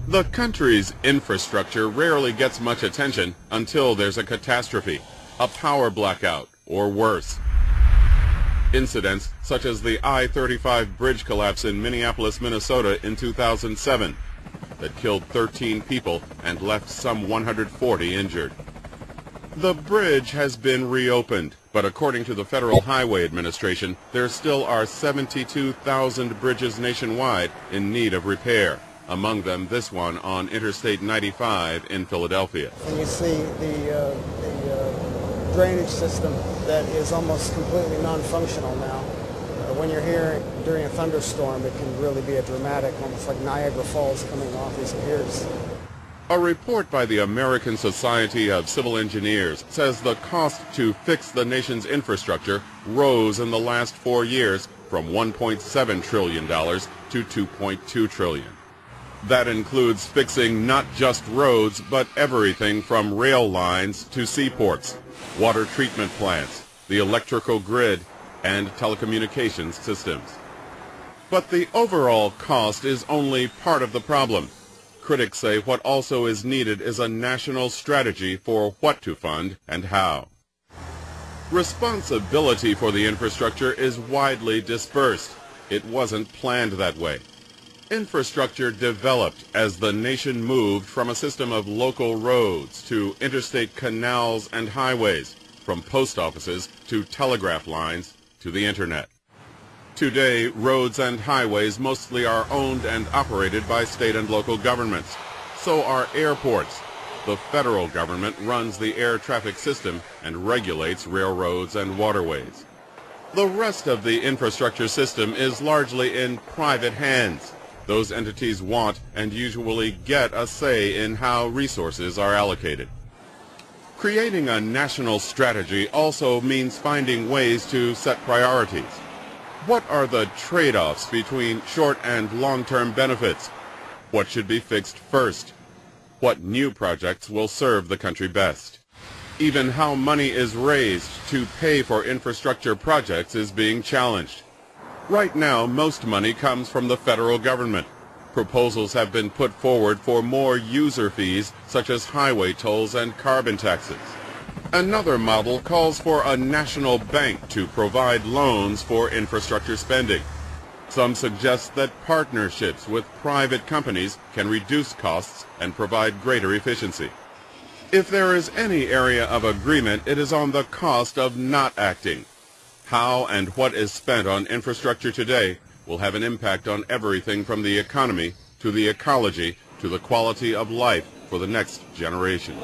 The country's infrastructure rarely gets much attention until there's a catastrophe, a power blackout, or worse. Incidents such as the I-35 bridge collapse in Minneapolis, Minnesota in 2007 that killed 13 people and left some 140 injured. The bridge has been reopened, but according to the Federal Highway Administration, there still are 72,000 bridges nationwide in need of repair. Among them, this one on Interstate 95 in Philadelphia. And you see the drainage system that is almost completely non-functional now. When you're here during a thunderstorm, it can really be a dramatic, almost like Niagara Falls coming off these piers. A report by the American Society of Civil Engineers says the cost to fix the nation's infrastructure rose in the last 4 years from $1.7 trillion to $2.2 trillion. That includes fixing not just roads, but everything from rail lines to seaports, water treatment plants, the electrical grid, and telecommunications systems. But the overall cost is only part of the problem. Critics say what also is needed is a national strategy for what to fund and how. Responsibility for the infrastructure is widely dispersed. It wasn't planned that way. Infrastructure developed as the nation moved from a system of local roads to interstate canals and highways, from post offices to telegraph lines to the internet. Today, roads and highways mostly are owned and operated by state and local governments. So are airports. The federal government runs the air traffic system and regulates railroads and waterways. The rest of the infrastructure system is largely in private hands. Those entities want and usually get a say in how resources are allocated. Creating a national strategy also means finding ways to set priorities. What are the trade-offs between short and long-term benefits? What should be fixed first? What new projects will serve the country best? Even how money is raised to pay for infrastructure projects is being challenged. Right now, most money comes from the federal government. Proposals have been put forward for more user fees, such as highway tolls and carbon taxes. Another model calls for a national bank to provide loans for infrastructure spending. Some suggest that partnerships with private companies can reduce costs and provide greater efficiency. If there is any area of agreement, it is on the cost of not acting. How and what is spent on infrastructure today will have an impact on everything from the economy to the ecology to the quality of life for the next generations.